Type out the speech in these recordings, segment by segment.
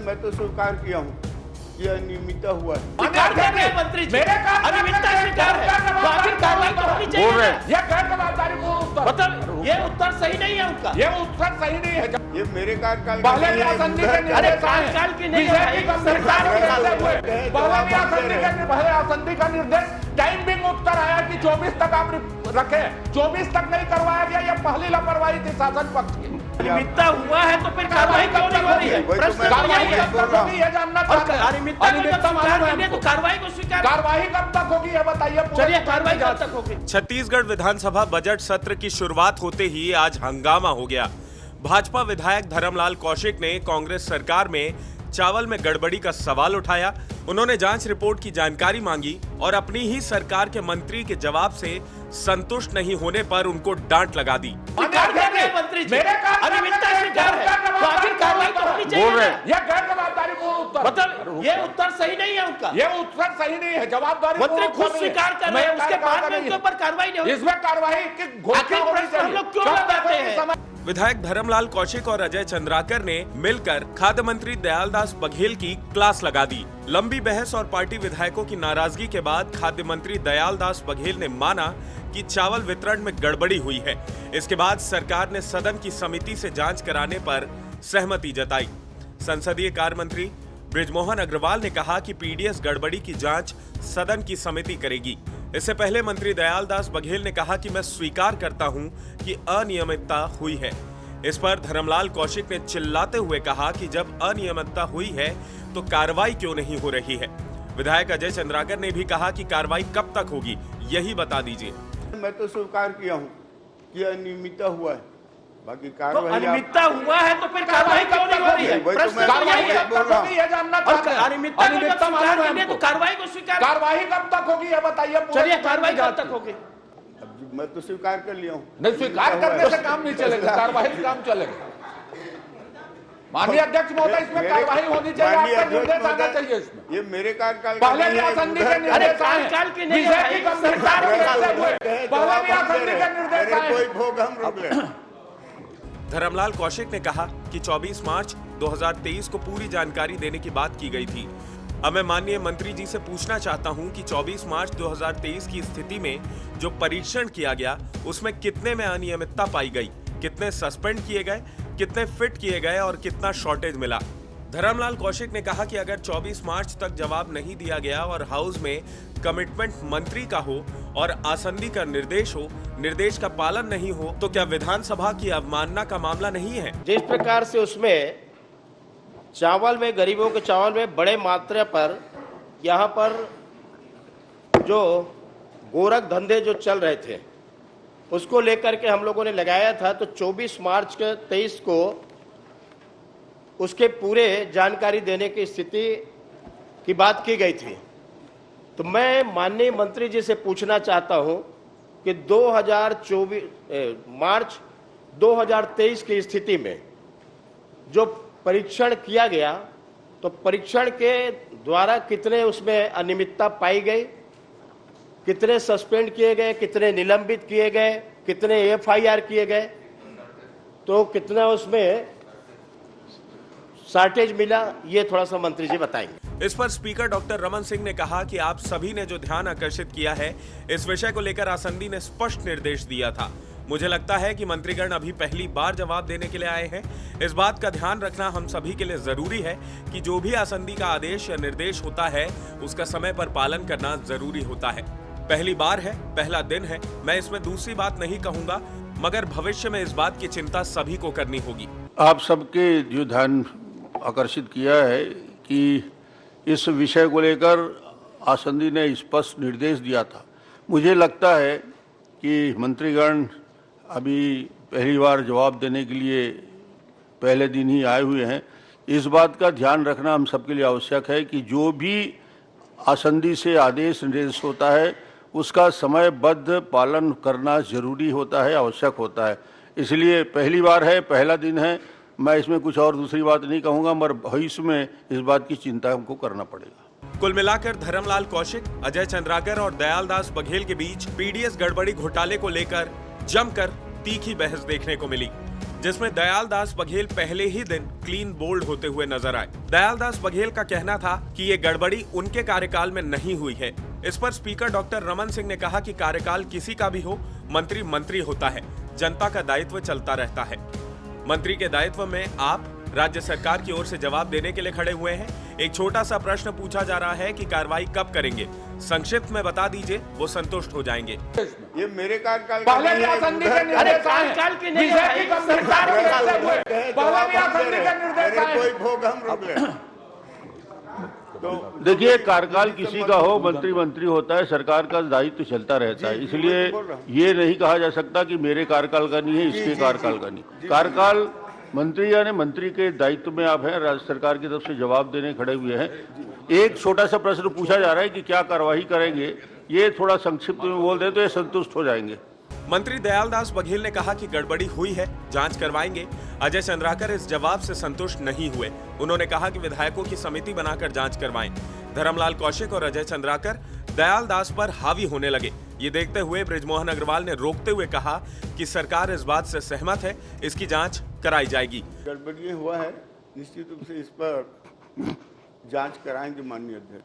मैं तो स्वीकार किया हूँ कि अनियमितता हुआ है। स्वीकार कर रहे हैं मंत्री जी, अनियमितता स्वीकार है, तो आखिर कार्रवाई तो होनी चाहिए ना। ये गैर जवाबदारीपूर्ण उत्तर, मतलब ये उत्तर सही नहीं है उनका। ये उत्तर सही नहीं है। ये मेरे कार्यकाल पहले भी आसंदी के निर्देश आए, कार्यकाल की नहीं बीजेपी है, का सरकार के निर्देश हुए। पहले आसंदी का निर्देश टाइमिंग उत्तर आया कि 24 तक आप रखे, 24 तक नहीं करवाया गया। ये पहली लापरवाही थी शासन पक्ष की। अनियमितता हुआ है तो फिर कार्रवाई क्यों नहीं हो रही है? प्रश्न तो यही है। कब तक होगी ये जानना चाहते हैं। अनियमितता को जब स्वीकार कर लिया तो कार्रवाई को स्वीकार। कार्रवाई कब तक होगी ये बताइए। चलिए कार्रवाई कब तक होगी? छत्तीसगढ़ विधानसभा बजट सत्र की शुरुआत होते ही आज हंगामा हो गया। भाजपा विधायक धर्मलाल कौशिक ने कांग्रेस सरकार में चावल में गड़बड़ी का सवाल उठाया। उन्होंने जांच रिपोर्ट की जानकारी मांगी और अपनी ही सरकार के मंत्री के जवाब से संतुष्ट नहीं होने पर उनको डांट लगा दी। स्वीकार कर रहे हैं मंत्री जी, अनियमितता स्वीकार है, तो आखिर कार्रवाई तो होनी चाहिए ना। ये गैर जवाबदारीपूर्ण उत्तर, मतलब ये उत्तर सही नहीं है उनका। ये उत्तर सही नहीं है। जवाबदारी मंत्री खुद स्वीकार कर रहे हैं, उसके बाद में उनके ऊपर कार्रवाई नहीं होगी। इसमें कार्रवाई की घोषणा होनी चाहिए। हम लोग क्यों लगाते हैं? विधायक धर्मलाल कौशिक और अजय चंद्राकर ने मिलकर खाद्य मंत्री दयालदास बघेल की क्लास लगा दी। लंबी बहस और पार्टी विधायकों की नाराजगी के बाद खाद्य मंत्री दयालदास बघेल ने माना कि चावल वितरण में गड़बड़ी हुई है। इसके बाद सरकार ने सदन की समिति से जांच कराने पर सहमति जताई। संसदीय कार्य मंत्री बृजमोहन अग्रवाल ने कहा कि पीडीएस गड़बड़ी की जांच सदन की समिति करेगी। इससे पहले मंत्री दयालदास बघेल ने कहा कि मैं स्वीकार करता हूं कि अनियमितता हुई है। इस पर धर्मलाल कौशिक ने चिल्लाते हुए कहा कि जब अनियमितता हुई है तो कार्रवाई क्यों नहीं हो रही है। विधायक अजय चंद्राकर ने भी कहा कि कार्रवाई कब तक होगी यही बता दीजिए। मैं तो स्वीकार किया हूँ कि अनियमितता हुआ है, बाकी तो कार्रवाई अनियमितता हुआ है तो फिर कार्रवाई क्यों नहीं हो रही है? प्रश्न तो यही है। अनियमितता को जब स्वीकार कर लिया तो कार्रवाई को स्वीकार। कार्रवाई कब तक होगी ये बताइए। चलिए कार्रवाई कब तक होगी? मैं तो स्वीकार कर लिया हूँ। नहीं, स्वीकार करने से काम नहीं चलेगा, कार्रवाई से काम चलेगा। माननीय अध्यक्ष महोदय, इसमें कार्रवाई होनी चाहिए, आपका निर्देश आना चाहिए इसमें। ये मेरे कार्यकाल पहले भी आसंदी के निर्देश आए, कार्यकाल की नहीं है, बीजेपी का सरकार के निर्देश हुए। पहले भी आसंदी के निर्देश आए। कोई भोग हम रोक ले। धर्मलाल कौशिक ने कहा कि 24 मार्च 2023 को पूरी जानकारी देने की बात की गई थी। अब मैं माननीय मंत्री जी से पूछना चाहता हूं कि 24 मार्च 2023 की स्थिति में जो परीक्षण किया गया उसमें कितने में अनियमितता पाई गई, कितने सस्पेंड किए गए, कितने फिट किए गए और कितना शॉर्टेज मिला। धर्मलाल कौशिक ने कहा कि अगर 24 मार्च तक जवाब नहीं दिया गया और हाउस में कमिटमेंट मंत्री का हो और आसंदी का निर्देश हो, निर्देश का पालन नहीं हो तो क्या विधानसभा की अवमानना का मामला नहीं है? जिस प्रकार से उसमें चावल में, गरीबों के चावल में बड़े मात्रा पर यहाँ पर जो गोरख धंधे जो चल रहे थे उसको लेकर के हम लोगों ने लगाया था, तो 24 मार्च के 23 को उसके पूरे जानकारी देने की स्थिति की बात की गई थी। तो मैं माननीय मंत्री जी से पूछना चाहता हूं कि 2024 मार्च 2023 की स्थिति में जो परीक्षण किया गया तो परीक्षण के द्वारा कितने उसमें अनियमितता पाई गई, कितने सस्पेंड किए गए, कितने निलंबित किए गए, कितने एफआईआर किए गए, तो कितना उसमें शॉर्टेज मिला, ये थोड़ा सा मंत्री जी बताएंगे। इस पर स्पीकर डॉक्टर रमन सिंह ने कहा कि आप सभी ने जो ध्यान आकर्षित किया है इस विषय को लेकर आसंदी ने स्पष्ट निर्देश दिया था। मुझे लगता है कि मंत्रीगण अभी पहली बार जवाब देने के लिए आए हैं। इस बात का ध्यान रखना हम सभी के लिए जरूरी है कि जो भी आसंदी का आदेश या निर्देश होता है उसका समय पर पालन करना जरूरी होता है। पहली बार है, पहला दिन है, मैं इसमें दूसरी बात नहीं कहूंगा, मगर भविष्य में इस बात की चिंता सभी को करनी होगी। आप सबके जो ध्यान आकर्षित किया है कि इस विषय को लेकर आसंदी ने स्पष्ट निर्देश दिया था। मुझे लगता है कि मंत्रीगण अभी पहली बार जवाब देने के लिए पहले दिन ही आए हुए हैं। इस बात का ध्यान रखना हम सबके लिए आवश्यक है कि जो भी आसंदी से आदेश निर्देश होता है उसका समयबद्ध पालन करना जरूरी होता है, आवश्यक होता है। इसलिए पहली बार है, पहला दिन है, मैं इसमें कुछ और दूसरी बात नहीं कहूँगा, मगर भविष्य में इस बात की चिंता हमको करना पड़ेगा। कुल मिलाकर धर्मलाल कौशिक, अजय चंद्राकर और दयालदास बघेल के बीच पीडीएस गड़बड़ी घोटाले को लेकर जमकर तीखी बहस देखने को मिली। जिसमें दयाल दास बघेल पहले ही दिन क्लीन बोल्ड होते हुए नजर आए। दयाल दास बघेल का कहना था कि ये गड़बड़ी उनके कार्यकाल में नहीं हुई है। इस पर स्पीकर डॉक्टर रमन सिंह ने कहा कि कार्यकाल किसी का भी हो, मंत्री मंत्री होता है, जनता का दायित्व चलता रहता है। मंत्री के दायित्व में आप राज्य सरकार की ओर से जवाब देने के लिए खड़े हुए हैं। एक छोटा सा प्रश्न पूछा जा रहा है कि कार्रवाई कब करेंगे, संक्षिप्त में बता दीजिए, वो संतुष्ट हो जाएंगे। ये मेरे कार्यकाल का पहले भी नहीं है, आसंदी उधर के निर्देश का आए। कार्यकाल की नहीं विषय है की भाई। गंभीरता को देखते हुए है। पहले भी आसंदी के निर्देश अरे आए। कोई भोग हम रोक ले। तो देखिए, कार्यकाल किसी का हो, मंत्री मंत्री होता है, सरकार का दायित्व चलता रहता है। इसलिए ये नहीं कहा जा सकता कि मेरे कार्यकाल का नहीं है, इसके कार्यकाल का नहीं। कार्यकाल मंत्री यानी मंत्री के दायित्व में आप हैं, राज्य सरकार की तरफ से जवाब देने खड़े हुए हैं। एक छोटा सा प्रश्न पूछा जा रहा है कि क्या कार्यवाही करेंगे, ये थोड़ा संक्षिप्त में बोल दें तो ये संतुष्ट हो जाएंगे। मंत्री दयाल दास बघेल ने कहा कि गड़बड़ी हुई है, जांच करवाएंगे। अजय चंद्राकर इस जवाब से संतुष्ट नहीं हुए। उन्होंने कहा कि विधायकों की समिति बनाकर जांच करवाएं। धर्मलाल कौशिक और अजय चंद्राकर दयाल दास पर हावी होने लगे। ये देखते हुए बृजमोहन अग्रवाल ने रोकते हुए कहा कि सरकार इस बात से सहमत है, इसकी जांच कराई जाएगी। गड़बड़ी हुआ है, निश्चित रूप से इस पर जांच कराएंगे माननीय अध्यक्ष।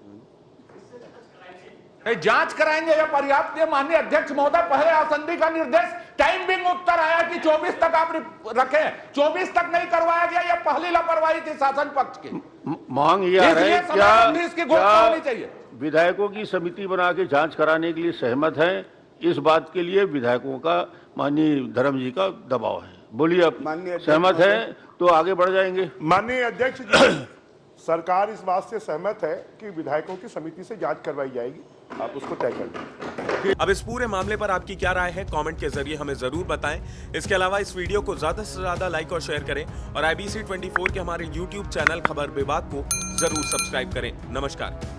जांच कराएंगे या पर्याप्त है माननीय अध्यक्ष महोदय? पहले आसंदी का निर्देश टाइमिंग उत्तर आया कि 24 तक आप रखें, 24 तक नहीं करवाया गया। यह पहली लापरवाही थी शासन पक्ष की। मांग ये आ रहा है इसलिए इसकी घोषणा होनी चाहिए। विधायकों की समिति बना के जांच कराने के लिए सहमत हैं? इस बात के लिए विधायकों का माननीय धर्म जी का दबाव है। बोलिए, आप माननीय सहमत हैं तो आगे बढ़ जाएंगे। माननीय अध्यक्ष जी, सरकार इस बात से सहमत है कि विधायकों की समिति से जांच करवाई जाएगी, आप उसको तय कर दें। अब इस पूरे मामले पर आपकी क्या राय है, कमेंट के जरिए हमें जरूर बताएं। इसके अलावा इस वीडियो को ज्यादा से ज्यादा लाइक और शेयर करें और IBC 24 के हमारे YouTube चैनल खबर विभाग को जरूर सब्सक्राइब करें। नमस्कार।